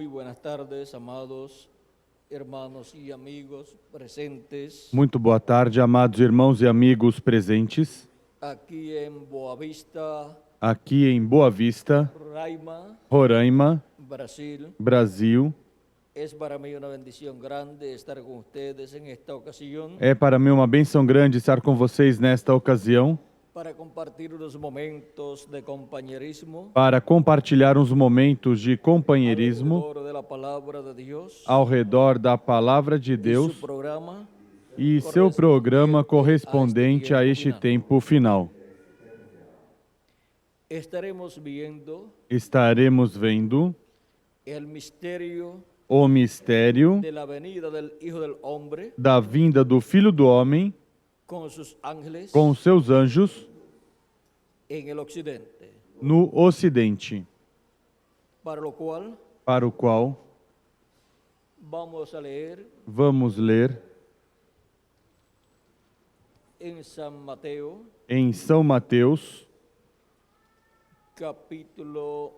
Muy buenas tardes, amados hermanos y amigos presentes Muito boa tarde, amados irmãos e amigos presentes, aquí en Boavista, aqui em Boa Vista, Roraima, Roraima, Brasil. Brasil. Es para mí una bendición grande estar con ustedes en esta ocasión É para mim uma bênção grande estar com vocês nesta ocasião para compartir unos momentos de compañerismo para compartilhar uns momentos de companheirismo alrededor de la palabra de Dios ao redor da Palavra de y Deus su programa e seu programa correspondente a este tempo final. estaremos viendo Estaremos vendo el misterio o mistério de la venida del Hijo del Hombre da vinda do Filho do Homem con sus ángeles com seus anjos en el occidente, no Ocidente, para lo cual para o qual vamos a leer vamos ler en San Mateo, em São Mateus, capítulo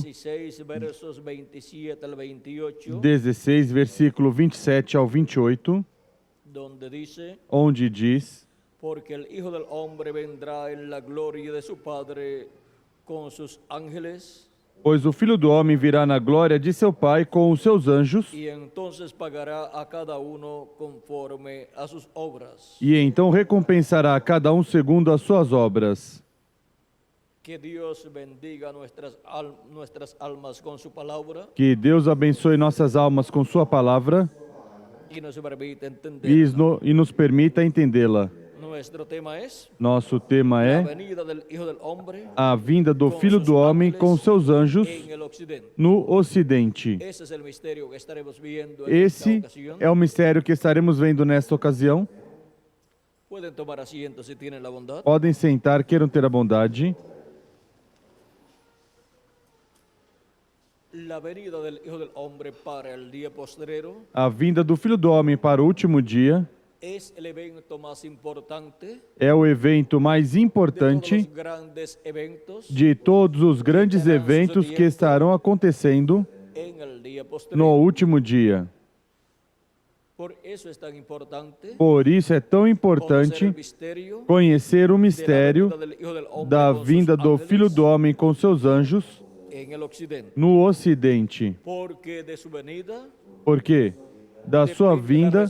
16, versos 27 al 28, 16, versículo 27 ao 28, donde dice, onde diz: porque el Hijo del Hombre vendrá en la gloria de su Padre con sus ángeles, Pois o Filho do Homem virá na glória de seu Pai com os seus anjos, y entonces pagará a cada uno conforme a sus obras. e então recompensará a cada um segundo as suas obras. Que Dios bendiga nuestras almas con su palabra Que Deus abençoe nossas almas com sua palavra y nos permita entender. e nos permita entendê-la. Nuestro tema es Nosso tema la é venida del Hijo del Hombre a vinda do Filho do Homem com seus anjos en el occidente. no Ocidente. Ese es el misterio que estaremos viendo en Esse esta ocasión. é o mistério que estaremos vendo nesta ocasião. Pueden tomar asiento si tienen la bondad. Podem sentar, queiram ter a bondade. La venida del Hijo del Hombre para el día postrero A vinda do Filho do Homem para o último dia es el evento más importante é o evento mais de todos importante los grandes eventos de todos os grandes eventos que estarão acontecendo en el día no postrero. último dia. Por eso es tan importante Por isso é tão conocer importante el misterio conhecer o de la mistério venida del Hijo del Hombre da con sus vinda do ángeles Filho do Homem com seus anjos en el occidente. no Ocidente. Porque de su venida Porque da sua vinda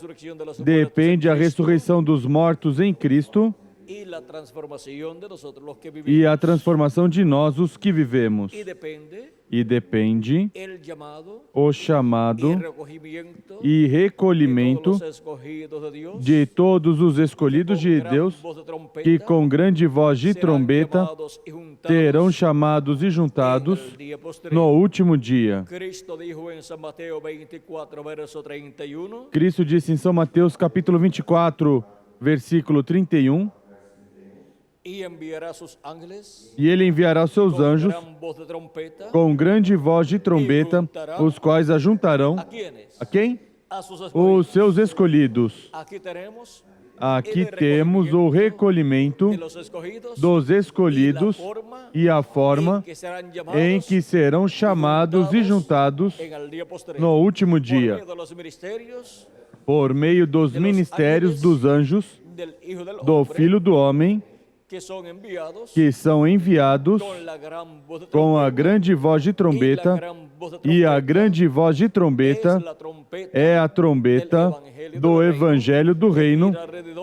depende a ressurreição dos mortos em Cristo y la transformación de nosotros los que e vivimos. a transformação de nós, os que vivemos. Y depende E depende el llamado o y chamado recogimiento e de recolhimento todos los escogidos de Dios de todos os escolhidos de gran Deus, voz de trompeta que com grande voz de serán trombeta llamados y juntados terão chamados e juntados en el día postrero. no último dia. Cristo dijo en San Mateo 24, verso 31, Cristo disse em São Mateus capítulo 24, versículo 31, y enviará sus ángeles e ele enviará os seus con anjos gran voz de trompeta. com grande voz de trombeta, os quais ajuntarão ¿A quiénes? a quem? A sus Os escogidos. seus escolhidos. Aquí tenemos Aqui temos o recolhimento de los escogidos dos escolhidos e a forma en que serán llamados em que serão chamados e juntados en el día postrero. no último Por dia, medio de los ministerios por meio dos ministérios dos anjos del Hijo del do Hombre, Filho do Homem, que son enviados que são enviados con la gran voz de com a trompeta. grande voz de Y la trombeta, gran voz de e a trompeta grande voz de es trombeta la trompeta é a trombeta do Evangelho do Reino,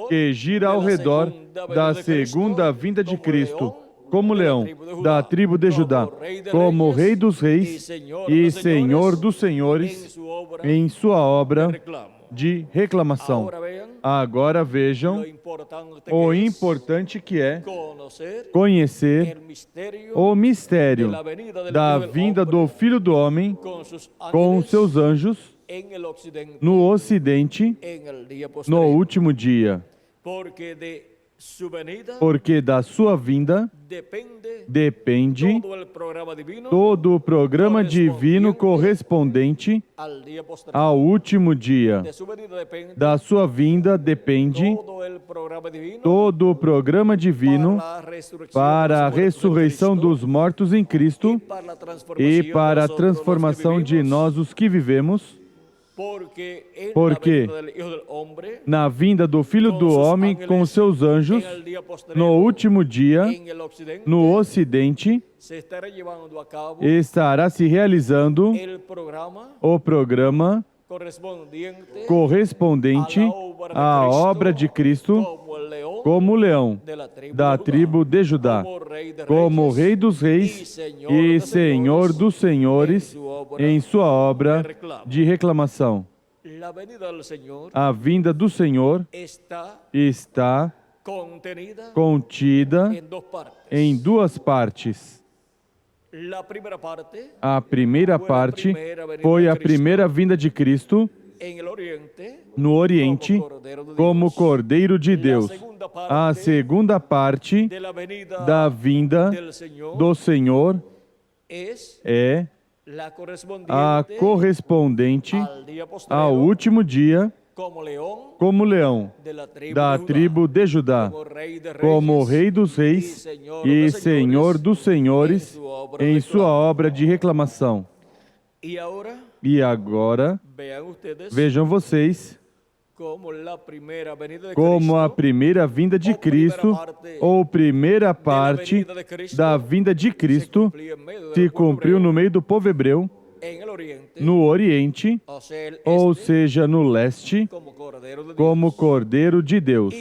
que gira ao redor da segunda vinda de Cristo, como leão da tribo de Judá, como Rei dos Reis e Senhor dos Senhores, em sua obra de reclamação. Agora vejam o importante que é conhecer o mistério da vinda do Filho do Homem com seus anjos no Ocidente no último dia. su venida porque da sua vinda depende todo el programa divino todo o programa divino correspondente al día posterior. ao último dia. De su venida depende Da sua vinda depende todo el programa divino todo o programa divino para a ressurreição dos mortos em Cristo e para a transformação de nós os que vivemos, porque na vinda do Filho do Homem com seus anjos, no último dia, no Ocidente, estará se realizando o programa correspondente à obra de Cristo como leão da tribo de Judá, como Rei dos Reis e Senhor dos Senhores em sua obra de reclamação. A vinda do Senhor está contida em duas partes. A primeira parte foi a primeira vinda de Cristo no Oriente como Cordeiro de Deus. A segunda parte da vinda do Senhor é a correspondente ao último dia como leão da tribo de Judá, como Rei dos Reis e Senhor dos Senhores em sua obra de reclamação. E agora, vejam vocês como a primeira vinda de Cristo, ou primeira parte da vinda de Cristo, se cumpriu no meio do povo hebreu, no Oriente, ou seja, no leste, como Cordeiro de Deus.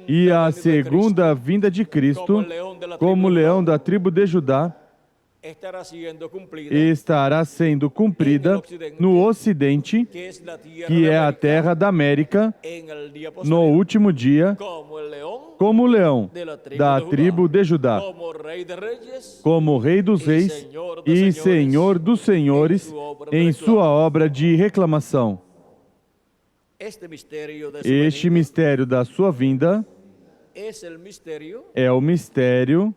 E a segunda vinda de Cristo, como leão da tribo de Judá, estará sendo cumprida no Ocidente, que é a terra da América, no último dia, como leão da tribo de Judá, como Rei dos Reis e Senhor dos Senhores em sua obra de reclamação. Este mistério da sua vinda é o mistério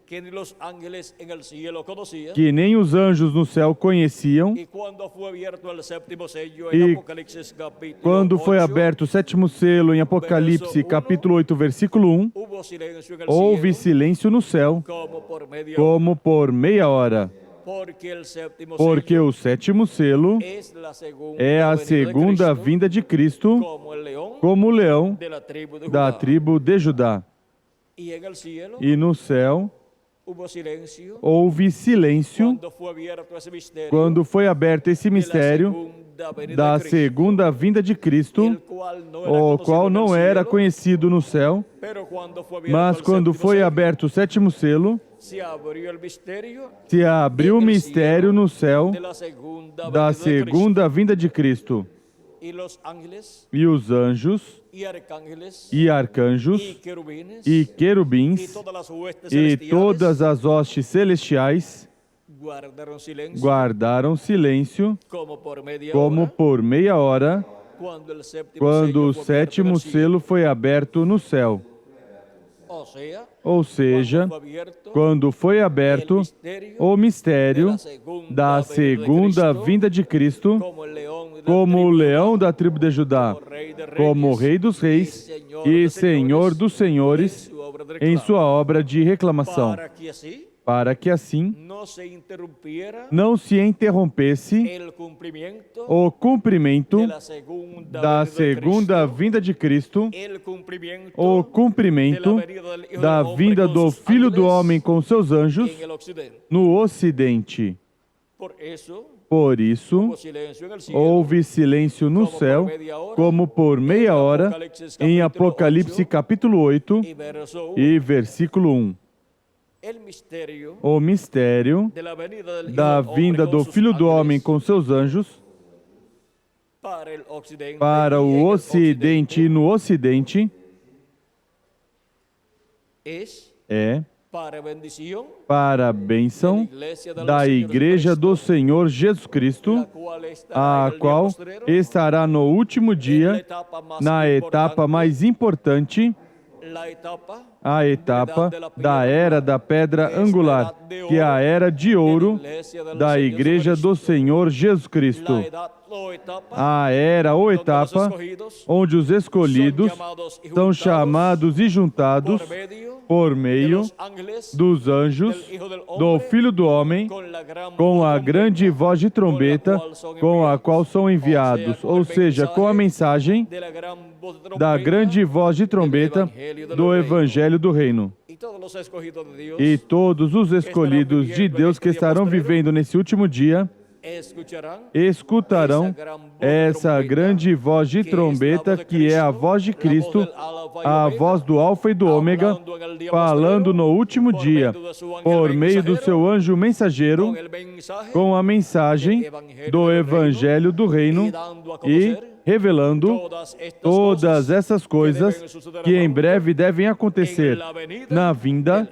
que nem os anjos no céu conheciam, e quando foi aberto o sétimo selo em Apocalipse, capítulo 8, versículo 1, houve silêncio no céu, como por meia hora, porque o sétimo selo é a segunda vinda de Cristo, como leão da tribo de Judá. E no céu houve silêncio quando foi aberto esse mistério da segunda vinda de Cristo, o qual não era conhecido no céu, mas quando foi aberto o sétimo selo, se abriu o mistério no céu da segunda vinda de Cristo. E os anjos, e arcanjos, e querubins, e todas as hostes celestiais guardaram silêncio, como por meia hora, quando o sétimo selo foi aberto no céu. Ou seja, quando foi aberto o mistério da segunda vinda de Cristo, como o leão da tribo de Judá, como Rei dos Reis e Senhor dos Senhores em sua obra de reclamação, para que assim não se interrompesse o cumprimento da segunda vinda de Cristo, o cumprimento da vinda do Filho do Homem com seus anjos no Ocidente. Por isso, houve silêncio no céu, como por meia hora, em Apocalipse capítulo 8 e versículo 1. O mistério da vinda do Filho do Homem com seus anjos para o Ocidente e no Ocidente é para a bênção da Igreja do Senhor Jesus Cristo, a qual estará no último dia, na etapa mais importante, a etapa da era da pedra angular, que é a era de ouro da Igreja do Senhor Jesus Cristo. A era ou etapa onde os escolhidos são chamados e juntados por meio dos anjos do Filho do Homem, com a grande voz de trombeta com a qual são enviados, ou seja, com a mensagem da grande voz de trombeta do Evangelho do Reino. E todos os escolhidos de Deus que estarão vivendo nesse último dia escutarão essa grande voz de trombeta, que é a voz de Cristo, a voz do Alfa e do Ômega, falando no último dia, por meio do seu anjo mensageiro, com a mensagem do Evangelho do Reino e revelando todas essas coisas que em breve devem acontecer na vinda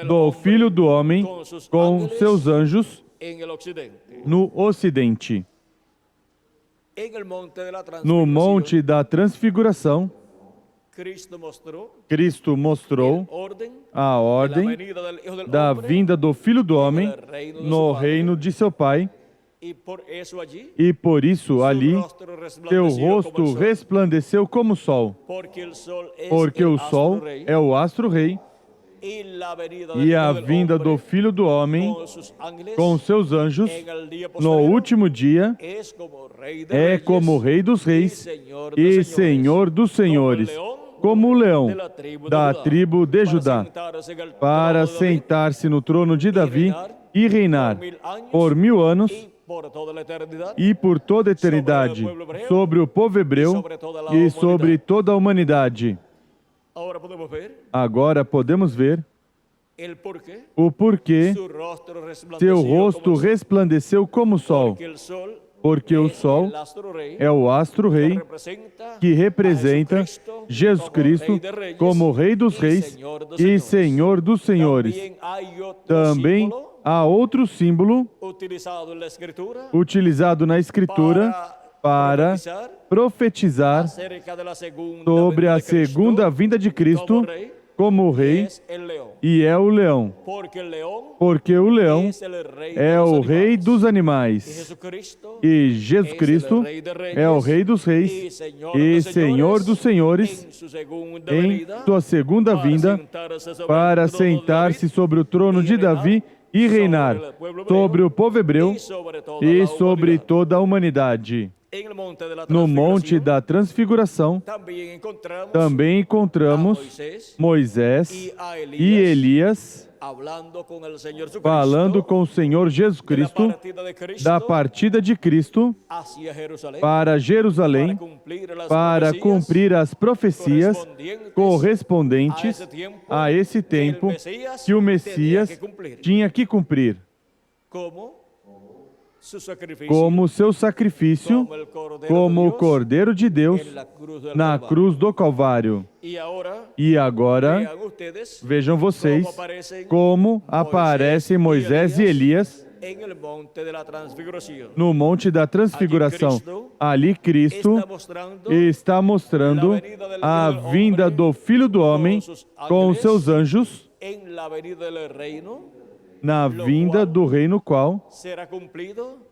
do Filho do Homem com seus anjos no Ocidente. No Monte da Transfiguração, Cristo mostrou a ordem da vinda do Filho do Homem no reino de seu Pai, e por isso ali seu rosto resplandeceu como o sol, porque o sol é o astro-rei, e a vinda do Filho do Homem com seus anjos no último dia é como Rei dos Reis e Senhor dos Senhores, como o leão da tribo de Judá, para sentar-se no trono de Davi e reinar por 1000 anos e por toda a eternidade sobre o povo hebreu e sobre toda a humanidade. Agora podemos ver o porquê seu rosto resplandeceu como o sol, porque o sol é o astro-rei que representa Jesus Cristo como Rei dos Reis e Senhor dos Senhores. Também há outro símbolo utilizado na Escritura para profetizar sobre a segunda vinda de Cristo como Rei, e é o leão, porque o leão é o Rei dos animais, e Jesus Cristo é o Rei dos Reis e Senhor dos Senhores em sua segunda vinda, para sentar-se sobre o trono de Davi e reinar sobre o povo hebreu e sobre toda a humanidade. No Monte da Transfiguração, também encontramos Moisés e Elias falando com o Senhor Jesus Cristo da partida de Cristo para Jerusalém, para cumprir as profecias correspondentes a esse tempo que o Messias tinha que cumprir, como seu sacrifício, como o Cordeiro de Deus na cruz do Calvário. E agora, vejam vocês como aparecem Moisés e Elias no Monte da Transfiguração. Ali Cristo está mostrando a vinda do Filho do Homem com os seus anjos na vinda do reino qual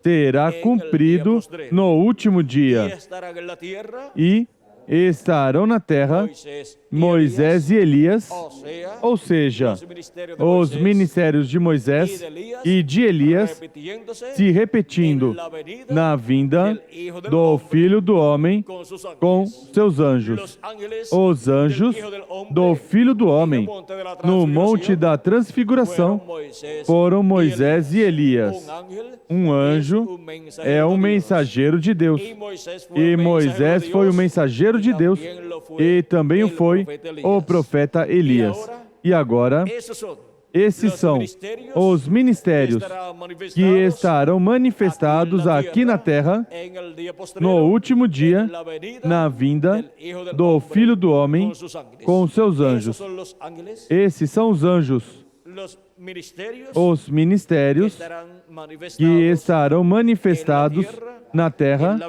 será cumprido no último dia. E estarão na terra Moisés e Elias, ou seja, os ministérios de Moisés e de Elias se repetindo na vinda do Filho do Homem com seus anjos. Os anjos do Filho do Homem no Monte da Transfiguração foram Moisés e Elias. Um anjo é um mensageiro de Deus, e Moisés foi o mensageiro de Deus, e também o foi o profeta Elias. E agora, esses são os ministérios que estarão manifestados aqui na terra no último dia, na vinda do Filho do Homem com seus anjos. Esses são os anjos, os ministérios que estarão manifestados na terra,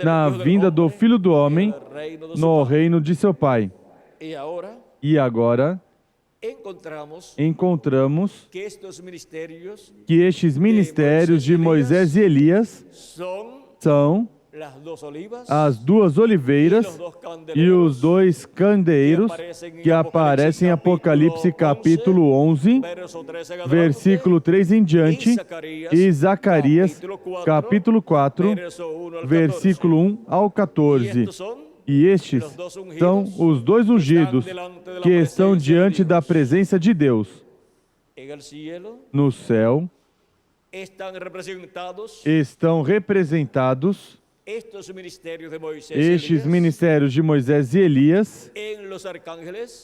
na vinda do Filho do Homem, no reino de seu Pai. E agora encontramos que estes ministérios que estes ministérios de Moisés e Elias são as duas oliveiras e os dois candeeiros que aparecem em Apocalipse capítulo 11, versículo 3 em diante, e Zacarias capítulo 4, versículo 1 ao 14. E estes são os dois ungidos que estão diante da presença de Deus. No céu estão representados estes ministérios de Moisés e Elias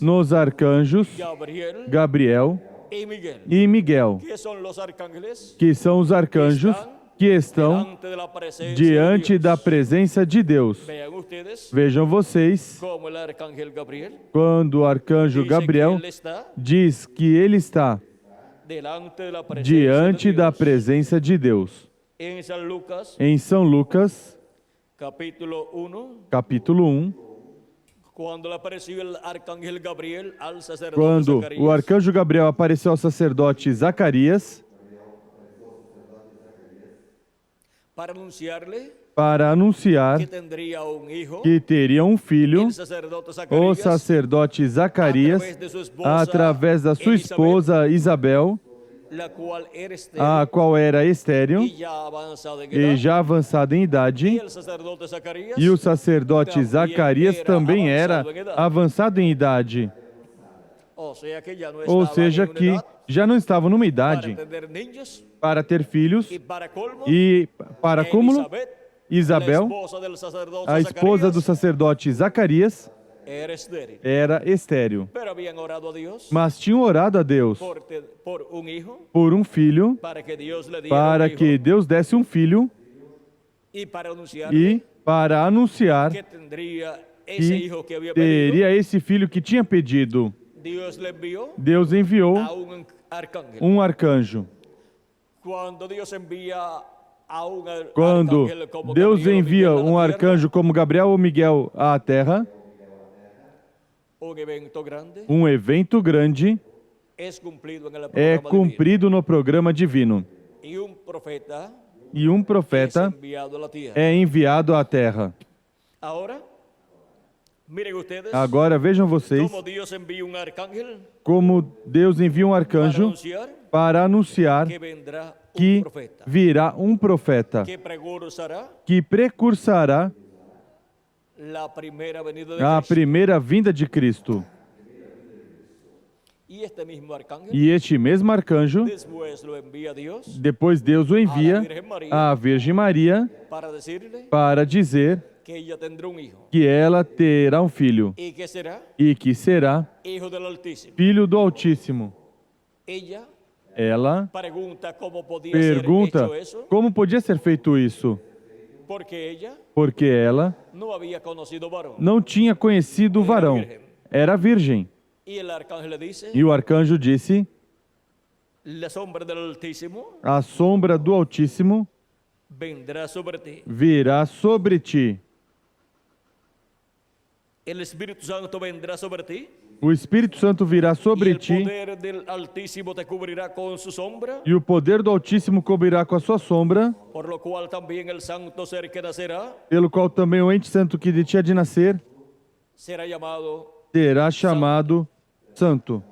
nos arcanjos Gabriel e Miguel, que são os arcanjos que estão diante da presença de Deus. Vejam vocês, quando o arcanjo Gabriel diz que ele está diante da presença de Deus. Em São Lucas, capítulo 1, quando o arcanjo Gabriel apareceu ao sacerdote Zacarias, para anunciar que teria um filho, o sacerdote Zacarias, através da sua esposa Isabel, a qual era estéril e já avançada em idade, e o sacerdote Zacarias também era avançado em idade, ou seja, que já não estava numa idade para ter filhos, e para cúmulo, Isabel, a esposa do sacerdote Zacarias, era estéril. Mas tinham orado a Deus por um filho, para que Deus desse um filho, e para anunciar que teria esse filho que tinha pedido. Deus enviou um arcanjo. Quando Deus envia um arcanjo como Gabriel ou Miguel à terra, um evento grande é cumprido no programa divino. E um profeta é enviado à terra. Agora vejam vocês como Deus envia um arcanjo para anunciar que virá um profeta que precursará a primeira vinda de Cristo. E este mesmo arcanjo, depois Deus o envia à Virgem Maria para dizer que ela terá um filho e que será filho do Altíssimo. Ela pergunta como podia ser feito isso, porque ela não tinha conhecido o varão, era virgem. E o arcanjo disse: a sombra do Altíssimo virá sobre ti. O Espírito Santo virá sobre ti, e o poder do Altíssimo cobrirá com a sua sombra, pelo qual também o ente santo que de ti há de nascer será chamado Santo.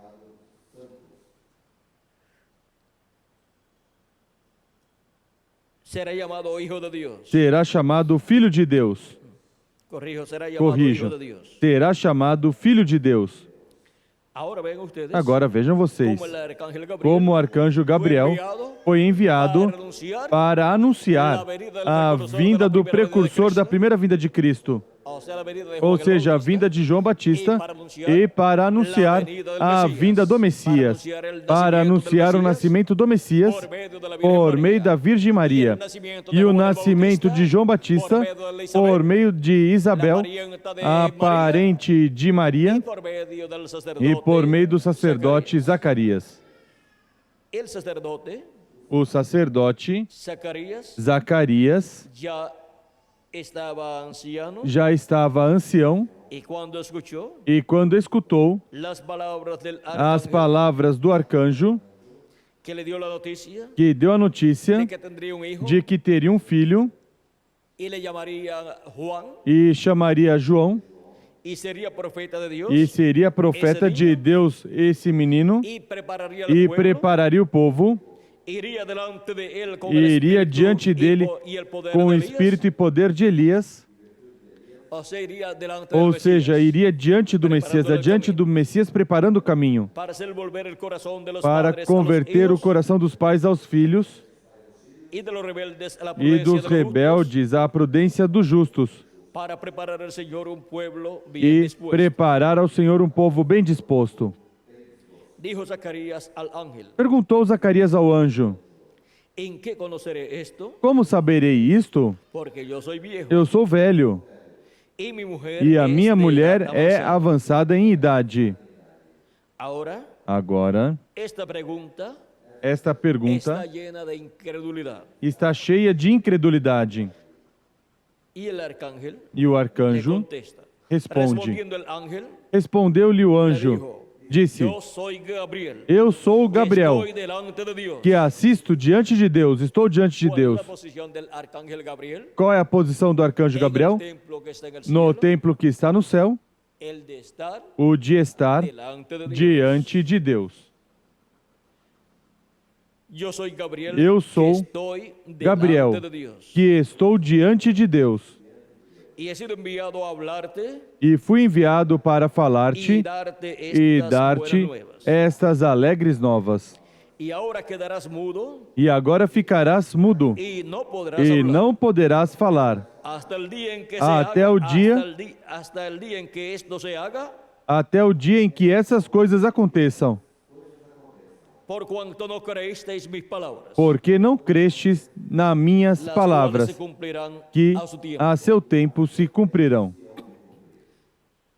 Será chamado Filho de Deus. Corrijo. Será chamado Filho de Deus. Agora vejam vocês como o arcanjo Gabriel foi enviado para anunciar a vinda do precursor da primeira vinda de Cristo, ou seja, a vinda de João Batista, e para anunciar a vinda do Messias, para anunciar o nascimento do Messias por meio da Virgem Maria, e o nascimento de João Batista por meio de Isabel, a parente de Maria, e por meio do sacerdote Zacarias. O sacerdote Zacarias já estava ancião E quando escutou las palabras del as arcángel palavras do arcanjo, que le dio la noticia que deu a notícia de que tendría un hijo de que teria um filho y le llamaría Juan e chamaria João, y sería profeta de Dios e seria profeta de Deus esse menino, y prepararía al e pueblo, prepararia o povo, iría delante de él con e el iria espíritu diante dele y el poder com o de Elías, espírito e poder de Elias, o sea, iría delante del ou Mesías, seja, iria diante do Messias, adiante do Messias, preparando o caminho para hacer volver el corazón de los para padres converter a o los hijos coração dos pais aos filhos y de los rebeldes a la e prudencia dos de los justos, rebeldes à prudência dos justos, para preparar al Señor un pueblo bien e dispuesto. preparar ao Senhor um povo bem disposto. Dijo Zacarías al ángel: Perguntou Zacarias ao anjo: ¿En qué conoceré esto? Como saberei isto? Porque yo soy viejo Eu sou velho y mi mujer e a es minha de mulher edad é avanzada. avançada em idade. Ahora, Agora, esta pregunta esta pergunta está llena de incredulidad. está cheia de incredulidade. Y el arcángel E o le arcanjo contesta. responde. Respondiendo el ángel, Respondeu-lhe o le anjo, dijo: disse: Yo soy Gabriel, Eu sou o que Gabriel, estoy delante de Dios. que assisto diante de Deus, estou diante de ¿Cuál es Deus. la posición del arcángel Gabriel? Qual é a posição do arcanjo En Gabriel? el templo que está en el No cielo, templo que está no céu, el de estar o de estar delante de Dios. diante de Deus. Yo soy Gabriel, Eu sou que estoy delante Gabriel, de Dios. que estou diante de Deus. Y he sido enviado a hablarte E fui enviado para y falar-te darte e estas dar-te buenas nuevas. estas alegres novas. Y ahora quedarás mudo E agora ficarás mudo y no podrás e hablar. não poderás falar Hasta el día en que Até se haga, o dia- hasta el día en que esto se haga, até o dia em que essas coisas aconteçam, por cuanto no creísteis mis palabras, porque não crestes nas minhas las cuales palavras, se cumplirán que a su tiempo. a seu tempo se cumprirão.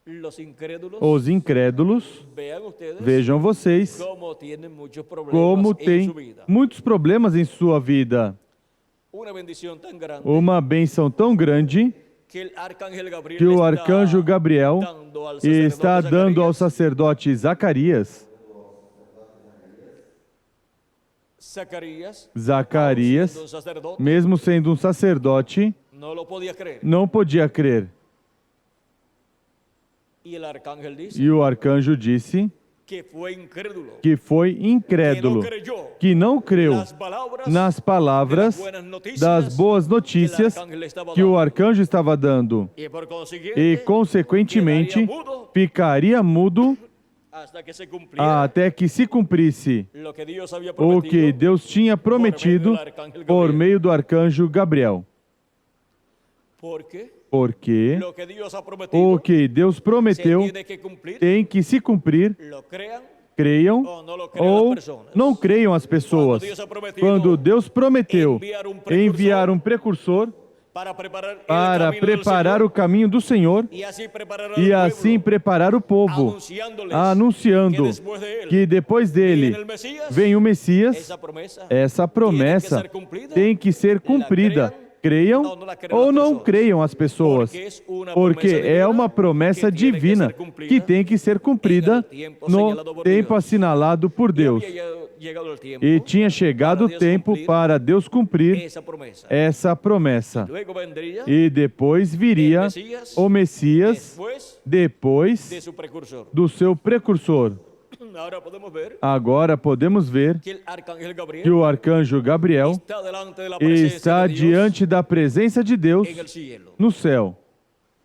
Los incrédulos, Os incrédulos, vean ustedes vejam vocês, cómo tienen muchos problemas como en tem su vida. muitos problemas em sua vida. Una bendición tan grande Uma bênção tão grande que el arcángel Gabriel que o está arcanjo Gabriel dando al sacerdote está dando ao Zacarías. sacerdote Zacarias. Zacarias, siendo un sacerdote, mesmo sendo um sacerdote, no lo podía creer. não podia crer. Y el arcángel dice E o arcanjo disse que fue incrédulo, que foi que no incrédulo, creyó que não creu las palabras nas palavras de las buenas noticias das boas notícias que el arcángel estaba que o dando. arcanjo estava dando. Y por consiguiente, E, consequentemente, quedaría mudo ficaria mudo hasta que se cumpliera até que se cumprisse lo que Dios había o prometido que Deus tinha prometido por meio do arcanjo Gabriel. porque Porque lo que Dios ha prometido o que Deus se prometeu tiene que cumplir, tem que se cumprir, lo crean creiam o no lo crean ou las personas. não creiam as pessoas. Quando Deus ha prometido Quando Deus prometeu enviar um precursor para preparar, el para camino del preparar Señor o caminho do Senhor y así preparar al e pueblo, assim preparar o povo, anunciándoles anunciando que después de él que depois dele viene el Mesías, vem o Messias. essa promessa Essa promessa tem que ser cumprida. Creiam ou não creiam as pessoas, porque é uma promessa divina que tem que ser cumprida no tempo assinalado por Deus. E tinha chegado o tempo para Deus cumprir essa promessa. E depois viria o Messias depois de su precursor. do seu precursor. Ahora podemos ver Agora podemos ver que el arcángel que Gabriel o arcanjo Gabriel está delante de la presencia está de Dios diante da presença de Deus en el cielo. no céu.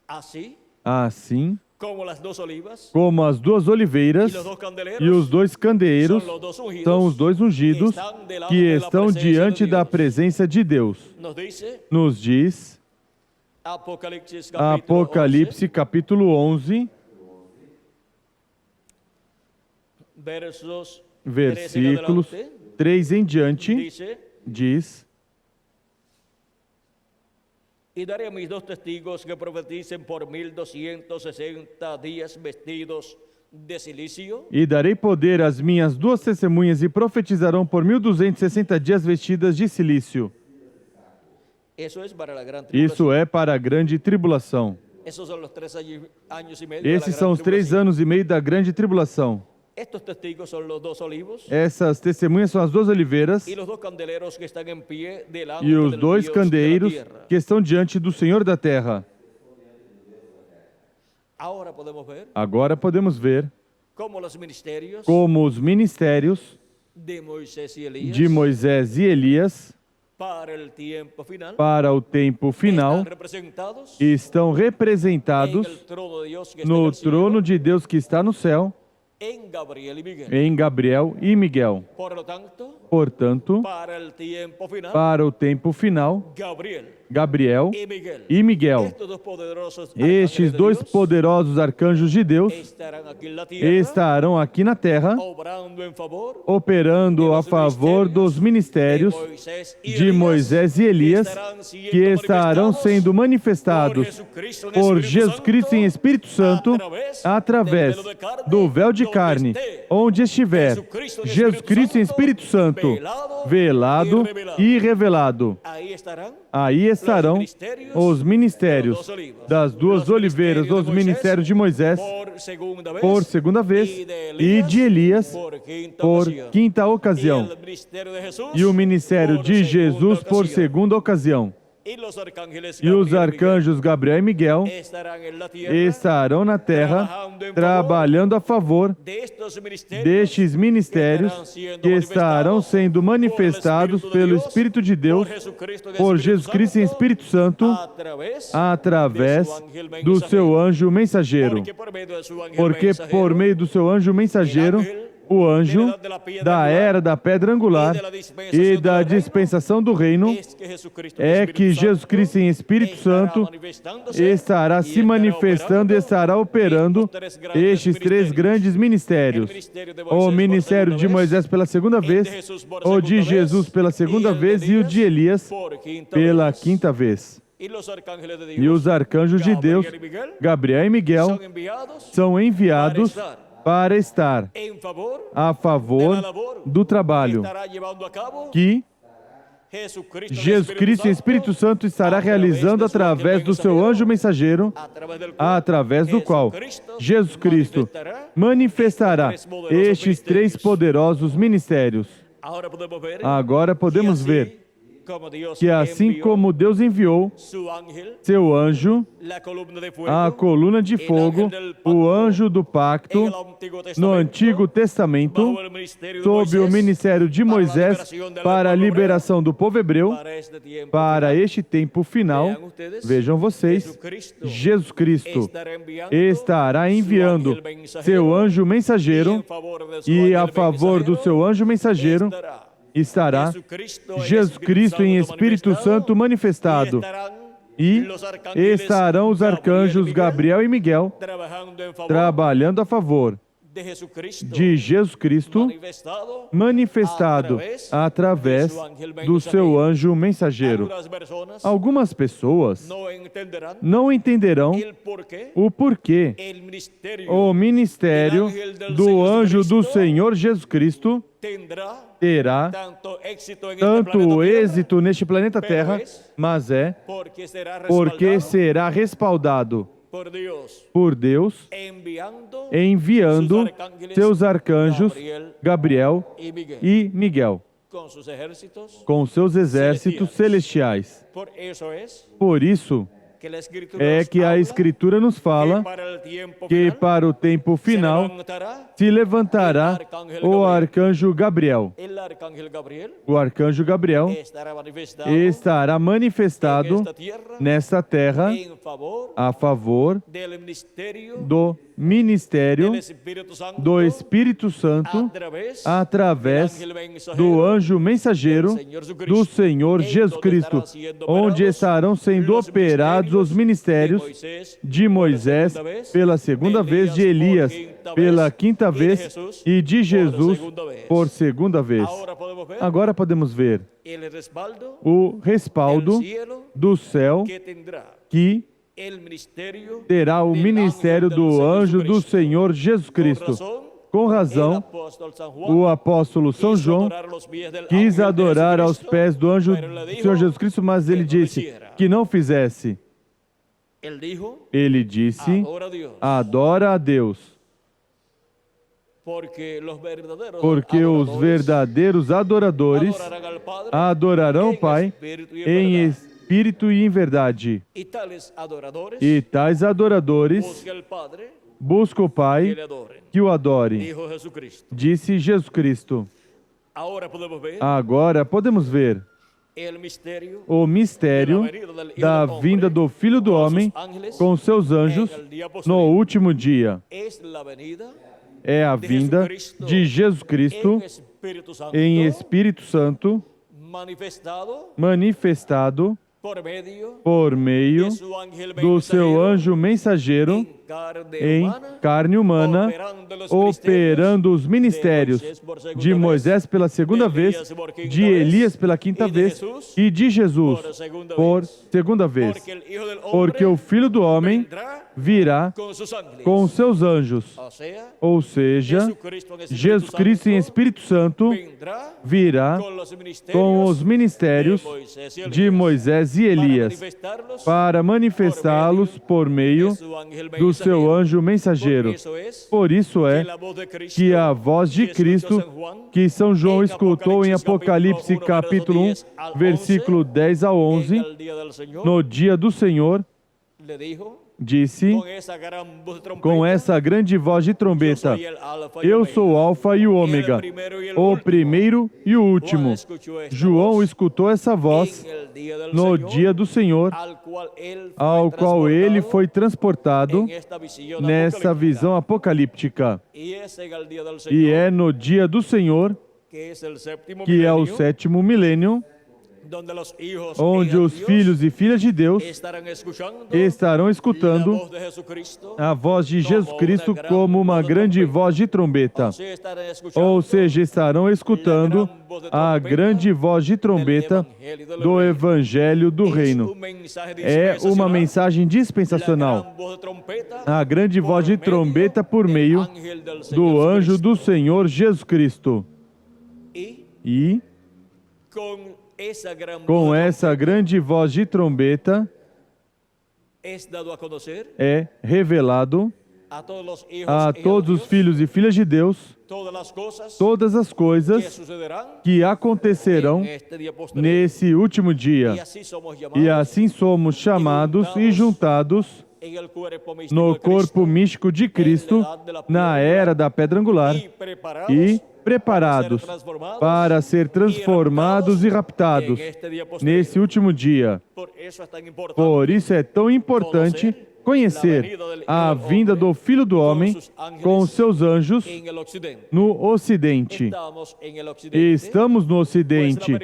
Así Assim como las dos olivas como as duas oliveiras y los dos candeleros e os dois candeeiros son los dos ungidos são os dois ungidos que estão diante da presença de Deus. nos dice Nos diz Apocalipse capítulo 11, versos 13 en versículos adelante, 3 em diante, dice: diz: y daré a mis dos testigos que profeticen por 1260 días vestidos de silicio. E darei poder às minhas duas testemunhas e profetizarão por 1260 dias vestidas de silício. Eso es para la gran tribulación. Isso é para a grande tribulação. Esos son los 3 años y medio Esses de la são gran os 3 tribulación. anos e meio da grande tribulação. Estos testigos son los 2 olivos Essas testemunhas são as 2 oliveiras y los 2 candeleros que están en pie delante e os del 2 Dios de la candeeiros tierra. que estão diante do Senhor da terra. Ahora podemos ver Agora podemos ver cómo los ministerios como os ministérios de Moisés y Elías de Moisés e Elias para el tiempo final para o tempo final están representados estão en representados el trono de Dios que está en no el cielo, trono de Deus que está no céu, en Gabriel y Miguel. em Gabriel e Miguel. Por lo tanto, Portanto, para el tiempo final, para o tempo final, Gabriel Gabriel y Miguel, e Miguel, estos 2 poderosos estes ángeles de 2 Dios, poderosos arcanjos de Deus, estarán aquí en la tierra, estarão aqui na terra, obrando en favor operando a favor dos ministérios de Moisés e Elias, que estarão sendo manifestados por Jesus Cristo em Espírito Santo, através do véu de carne, onde estiver Jesus Cristo em Espírito Santo, velado e revelado. Aí estarão os ministérios das 2 oliveiras, os ministérios de Moisés por segunda vez e de Elias por quinta ocasião, e o ministério de Jesus por segunda ocasião. E os arcanjos Gabriel e Miguel estarão na terra trabalhando a favor destes ministérios que estarão sendo manifestados pelo Espírito de Deus por Jesus Cristo em Espírito Santo através do seu anjo mensageiro. Porque por meio do seu anjo mensageiro, o anjo da era da pedra angular e da dispensação do reino é que Jesus Cristo em Espírito Santo estará se manifestando e estará operando estes 3 grandes ministérios. O ministério de Moisés pela segunda vez, o de Jesus pela segunda vez e o de Elias pela quinta vez. E os arcanjos de Deus, Gabriel e Miguel, são enviados para estar a favor do trabalho que Jesus Cristo e Espírito Santo estará realizando através do seu anjo mensageiro, através do qual Jesus Cristo manifestará estes 3 poderosos ministérios. Agora podemos ver que assim como Deus enviou seu anjo, a coluna de fogo, o anjo do pacto, no Antigo Testamento, sob o ministério de Moisés, para a liberação do povo hebreu, para este tempo final, vejam vocês, Jesus Cristo estará enviando seu anjo mensageiro, e a favor do seu anjo mensageiro estará Jesus Cristo em Espírito Santo manifestado, e estarão os arcanjos Gabriel e Miguel trabalhando a favor de Jesus Cristo manifestado através do seu anjo mensageiro. Algumas pessoas não entenderão o porquê o ministério do anjo do Senhor Jesus Cristo terá tanto êxito neste planeta Terra, mas é porque será respaldado por Deus, enviando seus arcanjos Gabriel e Miguel com seus exércitos celestiais. Por isso é que a Escritura nos fala que para o tempo final se levantará o arcanjo Gabriel. O arcanjo Gabriel estará manifestado nesta terra a favor do ministério do Espírito Santo através do anjo mensageiro do Senhor Jesus Cristo, onde estarão sendo operados os ministérios de Moisés pela segunda vez, de Elias pela quinta vez e de Jesus por segunda vez. Agora podemos ver o respaldo do céu que terá o ministério do anjo do Senhor Jesus Cristo. Com razão, o apóstolo São João quis adorar aos pés do anjo do Senhor Jesus Cristo, mas ele disse que não fizesse. Él dijo, Ele disse: adora a Dios. adora a Deus, Porque os verdadeiros adoradores adorarán al Padre adorarão o Pai em verdad. espírito e em verdade. Y tales adoradores E tais adoradores busca el Padre buscam o que Pai le adoren. que o adore, Dijo Jesucristo. disse Jesus Cristo. Ahora podemos ver Agora podemos ver el misterio o mistério da vinda do Filho do Homem com seus anjos no último dia. es la venida É a vinda de Jesus Cristo en Espíritu Santo em Espírito Santo, manifestado por meio de su ángel do seu mensajero anjo mensageiro en carne em humana, carne humana, operando os ministérios de Moisés pela segunda vez, de Elias pela quinta vez e de Jesus por segunda vez. porque el Hijo del Porque Hombre o Filho do Homem vendrá virá con sus ángeles. com seus anjos, O sea, ou seja, Jesucristo en Espíritu Jesus Cristo em Santo Espírito Santo vendrá virá con los com os ministérios de Moisés e Elias para manifestá-los por meio do seu anjo mensageiro. Por isso é que a voz de Cristo, que São João escutou em Apocalipse capítulo 1, versículo 10 a 11, no dia do Senhor, disse com essa grande voz de trombeta: eu sou o Alfa e o Ômega, o primeiro e o último. João escutou essa voz no dia do Senhor, ao qual ele foi transportado nessa visão apocalíptica. E é no dia do Senhor, que é o sétimo milênio, onde os filhos e filhas de Deus estarão escutando a voz de Jesus Cristo como uma grande voz de trombeta. Ou seja, estarão escutando a grande voz de trombeta do Evangelho do Reino. É uma mensagem dispensacional. A grande voz de trombeta por meio do anjo do Senhor Jesus Cristo. E com essa grande voz de trombeta é revelado a todos os filhos e filhas de Deus todas as coisas que acontecerão nesse último dia. E assim somos chamados e juntados no corpo místico de Cristo na era da pedra angular e preparados para ser transformados e raptados nesse último dia. Por isso é tão importante conhecer a vinda do Filho do Homem com seus anjos no Ocidente. Estamos no Ocidente,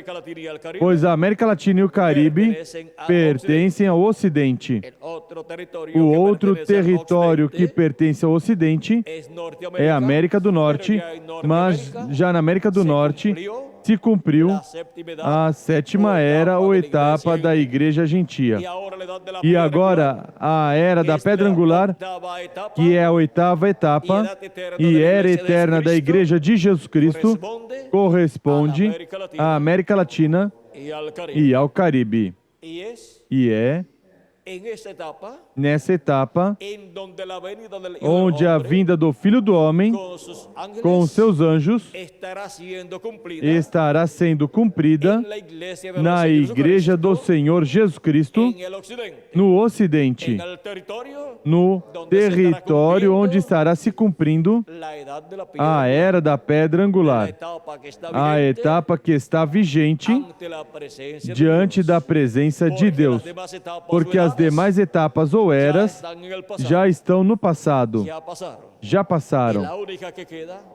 pois a América Latina e o Caribe pertencem ao Ocidente. O outro território que pertence ao Ocidente é a América do Norte, mas já na América do Norte se cumpriu a sétima era ou etapa da Igreja Gentia. E agora a era da pedra angular, que é a oitava etapa e era eterna da Igreja de Jesus Cristo, corresponde à América Latina e ao Caribe. E é nessa etapa onde a vinda do Filho do Homem com seus anjos estará sendo cumprida na Igreja do Senhor Jesus Cristo no Ocidente, no território onde estará se cumprindo a era da pedra angular, a etapa que está vigente diante da presença de Deus, porque as demais etapas ou eras já estão no passado, já passaram.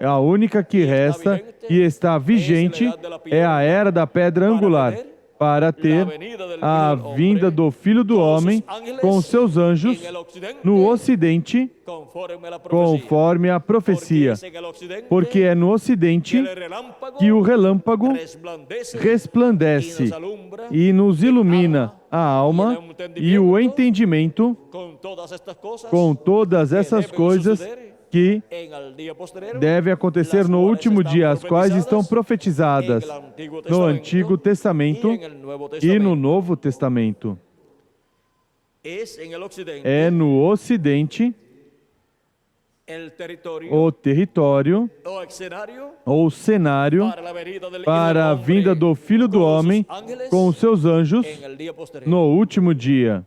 A única que resta e está vigente é a era da pedra angular, para ter a vinda do Filho do Homem com seus anjos no Ocidente, conforme a profecia, porque é no Ocidente que o relâmpago resplandece e nos ilumina a alma e o entendimento com todas essas coisas que deve acontecer no último dia, as quais estão profetizadas no Antigo Testamento e no Novo Testamento. é no Ocidente o território ou cenário para a vinda do Filho do Homem com os seus anjos no último dia.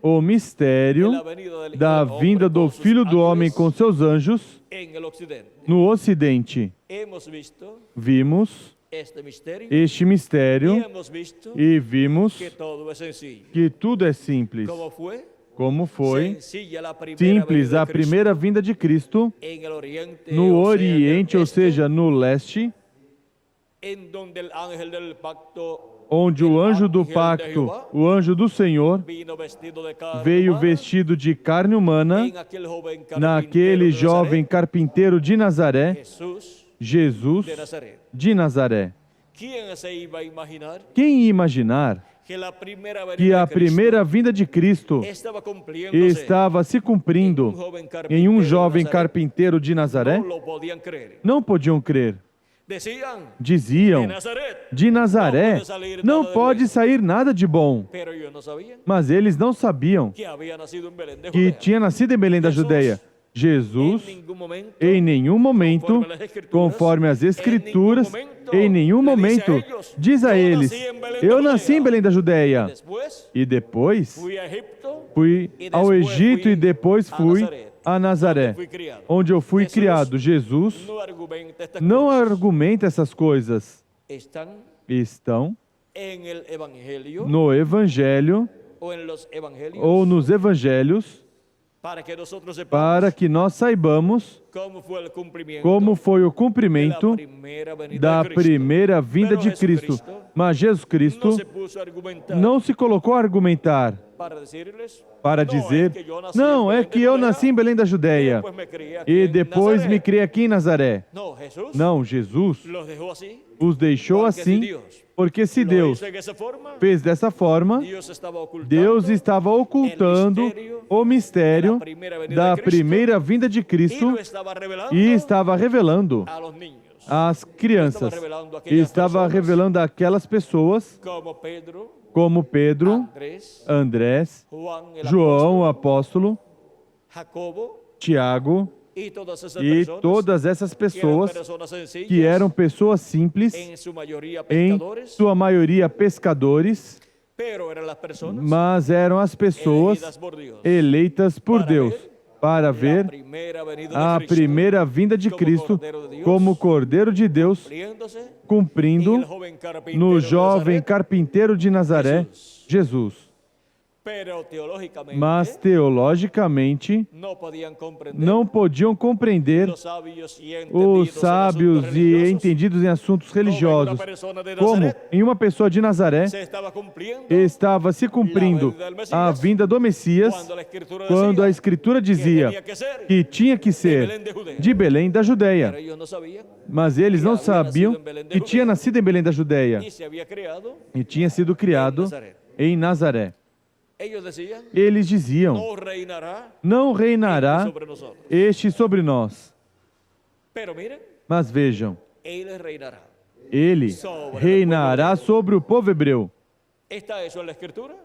O mistério da vinda do Filho do Homem com seus anjos no Ocidente. Vimos este mistério e vimos que tudo é simples. Como foi simples a primeira vinda de Cristo no Oriente, ou seja, no leste, onde o anjo do pacto, o anjo do Senhor, veio vestido de carne humana, naquele jovem carpinteiro de Nazaré, Jesus de Nazaré. Quem ia imaginar que a primeira vinda de Cristo estava se cumprindo em um jovem carpinteiro de Nazaré? Não podiam crer. Diziam, de Nazaré não pode sair nada de bom. Mas eles não sabiam que tinha nascido em Belém da Judeia. Jesus, em nenhum momento, conforme as Escrituras, em nenhum momento, diz a eles, eu nasci em Belém da Judeia, e depois fui ao Egito e depois fui a Nazaré, onde eu fui criado. Jesus não argumenta essas coisas. Estão no Evangelho ou nos Evangelhos, para que nós saibamos como foi o cumprimento da primeira vinda de Cristo. Mas Jesus Cristo não se colocou a argumentar para dizer, não, é que eu nasci em Belém da Judeia e depois me criei aqui em Nazaré. Não, Jesus os deixou assim, porque se Deus fez dessa forma, Deus estava ocultando o mistério da primeira vinda de Cristo e estava revelando às crianças. E estava revelando àquelas pessoas, como Pedro, Andrés, João, o apóstolo, Tiago, e todas essas pessoas que eram pessoas simples, em sua maioria pescadores, mas eram as pessoas eleitas por Deus para ver a primeira vinda de Cristo como Cordeiro de Deus, cumprindo no jovem carpinteiro de Nazaré, Jesus. Mas teologicamente não podiam compreender os sábios e entendidos em assuntos religiosos como em uma pessoa de Nazaré estava se cumprindo a vinda do Messias, quando a Escritura dizia que tinha que ser de Belém da Judeia. Mas eles não sabiam que tinha nascido em Belém da Judeia e tinha sido criado em Nazaré. Eles diziam, não reinará este sobre nós. Mas vejam, ele reinará sobre o povo hebreu.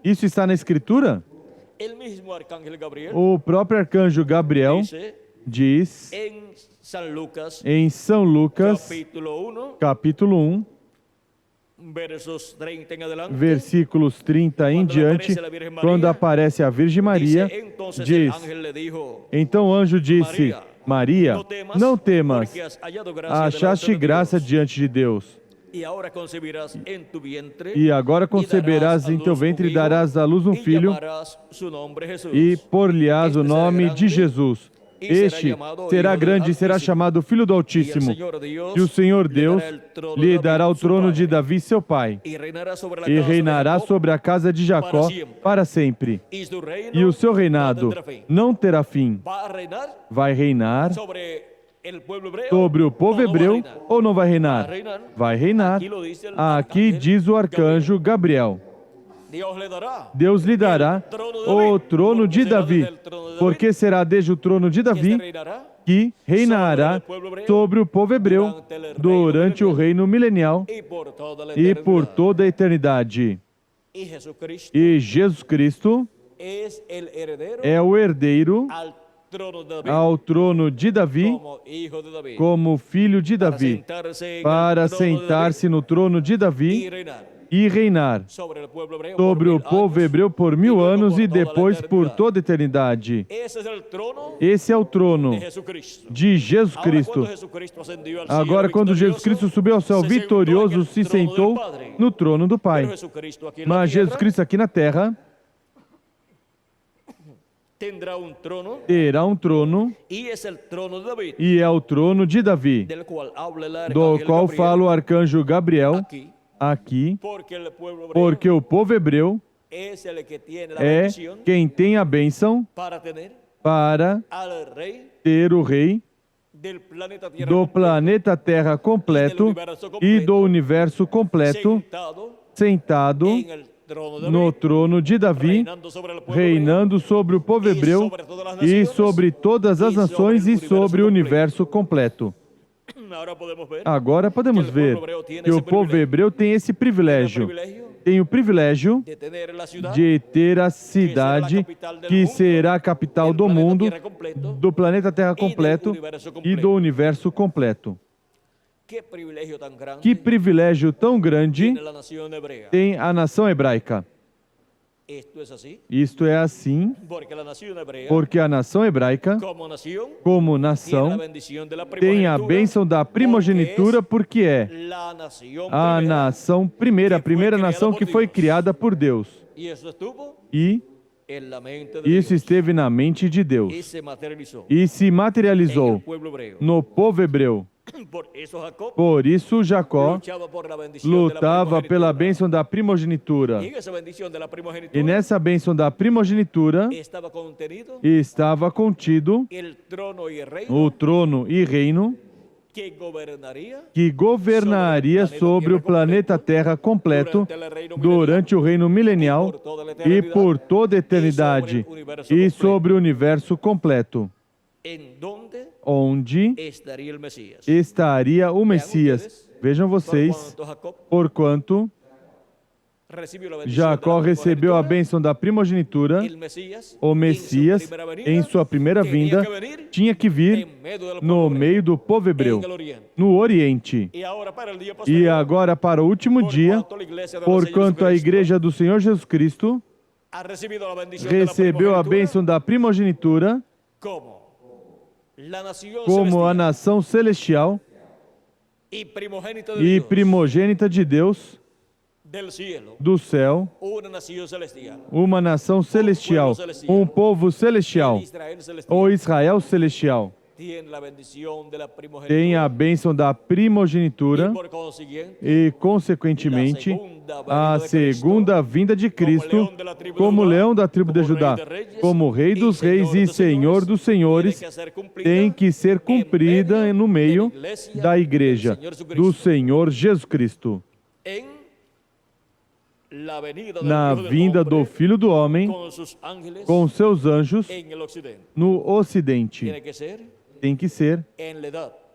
Isso está na Escritura? O próprio arcanjo Gabriel diz em São Lucas, capítulo 1, versículos 30 em diante, quando aparece a Virgem Maria, diz, então o anjo disse, Maria, não temas, achaste graça diante de Deus. E agora conceberás em teu ventre e darás à luz um filho, e por-lhe-ás o nome de Jesus. Este será grande e será chamado Filho do Altíssimo. E o Senhor Deus lhe dará o trono de Davi, seu pai, e reinará sobre a casa de Jacó para sempre. E o seu reinado não terá fim. Vai reinar sobre o povo hebreu ou não vai reinar? Vai reinar. Aqui diz o arcanjo Gabriel. Deus lhe dará o trono de Davi, porque será desde o trono de Davi que reinará sobre o povo hebreu durante o reino milenial e por toda a eternidade. E Jesus Cristo é o herdeiro ao trono de Davi como filho de Davi, para sentar-se no trono de Davi e reinar sobre o povo hebreu por 1000 anos e depois por toda a eternidade. Esse é o trono de Jesus Cristo. Agora, quando Jesus Cristo subiu ao céu vitorioso, se sentou no trono do Pai. Mas Jesus Cristo aqui na terra terá um trono, e é o trono de Davi, do qual fala o arcanjo Gabriel aqui, porque o povo hebreu é quem tem a bênção para ter o rei do planeta Terra completo e do universo completo sentado no trono de Davi, reinando sobre o povo hebreu e sobre todas as nações e sobre o universo completo. Agora podemos ver que o povo hebreu tem esse privilégio. Tem o privilégio de ter a cidade que será a capital do mundo, do planeta Terra completo e do universo completo. Que privilégio tão grande tem a nação hebraica. Isto é assim, porque a nação hebraica, como nação, tem a bênção da primogenitura, porque é a nação primeira, a primeira nação que foi criada por Deus. E isso esteve na mente de Deus e se materializou no povo hebreu. Por isso, Jacó lutava pela bênção da primogenitura. E nessa bênção da primogenitura estava contido o trono e reino que governaria sobre o planeta Terra completo durante o reino milenial e por toda a eternidade e sobre o universo completo, onde estaria o Messias. Vejam vocês, porquanto Jacó recebeu a bênção da primogenitura, o Messias, em sua primeira vinda, tinha que vir no meio do povo hebreu, no Oriente. E agora, para o último dia, porquanto a Igreja do Senhor Jesus Cristo recebeu a bênção da primogenitura, como a nação celestial e primogênita de Deus, do céu, uma nação celestial, um povo celestial, ou Israel celestial, tem a bênção da primogenitura e, consequentemente, a segunda vinda de Cristo como leão da tribo de Judá, como rei dos reis e senhor dos senhores, tem que ser cumprida no meio da igreja do Senhor Jesus Cristo. Na vinda do Filho do Homem com seus anjos no Ocidente. Tem que ser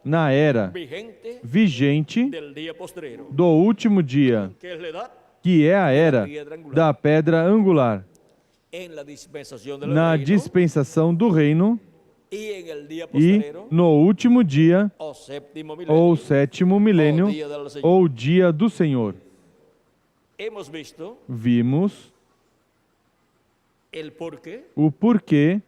na era vigente do último dia, que é a era da pedra angular, na dispensação do reino e no último dia, ou sétimo milênio, ou dia do Senhor. Vimos o porquê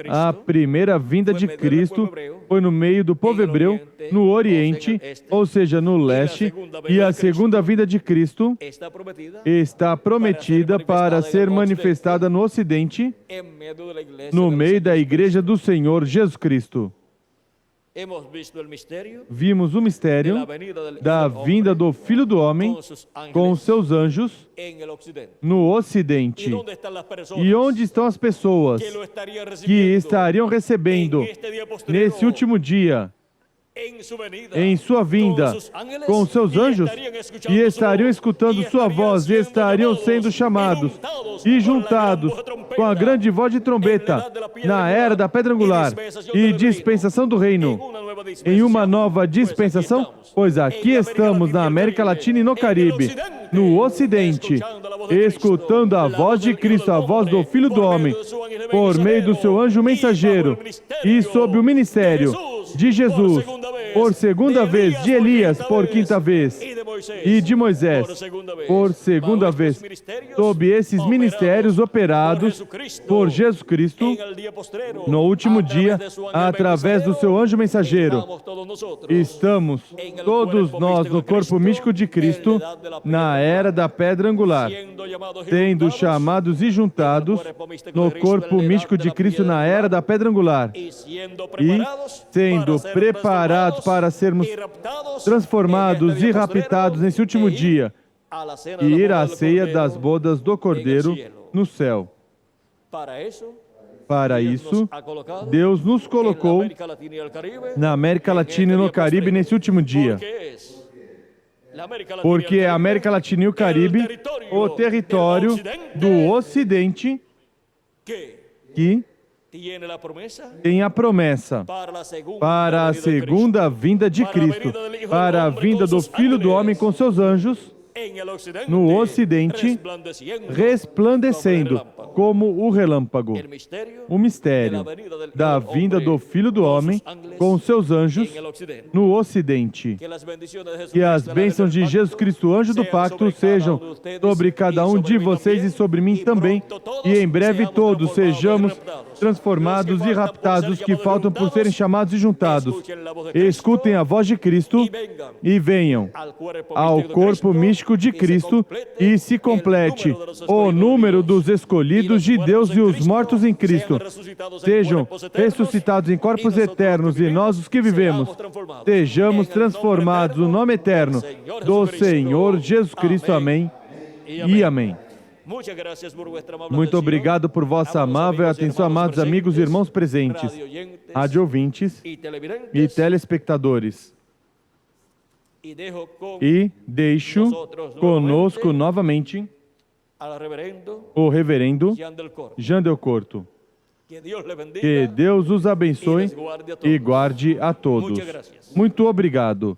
a primeira vinda de Cristo foi no meio do povo hebreu, no Oriente, ou seja, no leste, e a segunda vinda de Cristo está prometida para ser manifestada no Ocidente, no meio da Igreja do Senhor Jesus Cristo. Vimos o mistério da vinda do Filho do Homem com os seus anjos no Ocidente. E onde estão as pessoas que estariam recebendo nesse último dia em sua vinda com seus anjos e estariam escutando sua voz e estariam sendo chamados e juntados com a grande voz de trombeta na era da pedra angular e dispensação do reino. Em uma nova dispensação, pois aqui estamos na América Latina e no Caribe, no Ocidente, escutando a voz de Cristo, a voz do Filho do Homem, por meio do seu anjo mensageiro e sob o ministério de Jesus, por segunda vez, de Elias, por quinta vez, e de Moisés, por segunda vez, sob esses ministérios operados por Jesus Cristo, no último dia, através do seu anjo mensageiro, estamos todos nós no corpo místico de Cristo, na era da pedra angular, sendo chamados e juntados no corpo místico de Cristo na era da pedra angular, e sendo preparados para sermos transformados e raptados nesse último dia e ir à ceia das bodas do Cordeiro no céu. Para isso, Deus nos colocou na América Latina e no Caribe nesse último dia. Porque a América Latina e o Caribe, o território do Ocidente, que tem a promessa para a segunda vinda de Cristo, para a vinda do Filho do Homem com seus anjos, no Ocidente, resplandecendo como o relâmpago. O mistério da vinda do Filho do Homem com seus anjos no Ocidente. Que as bênçãos de Jesus Cristo, anjo do pacto, sejam sobre cada um de vocês e sobre mim também, e em breve todos sejamos transformados e raptados, os que faltam por serem chamados e juntados. Escutem a voz de Cristo e venham ao corpo místico de Cristo e se complete o número dos escolhidos de Deus e os mortos em Cristo. Sejam ressuscitados em corpos eternos e nós, os que vivemos, sejamos transformados no nome eterno do Senhor Jesus Cristo. Amém e amém. Muito obrigado por vossa amável atenção, amados amigos e irmãos presentes, rádio ouvintes e telespectadores. E deixo conosco novamente o reverendo Jean Del Corto. Que Deus os abençoe e guarde a todos. Muito obrigado.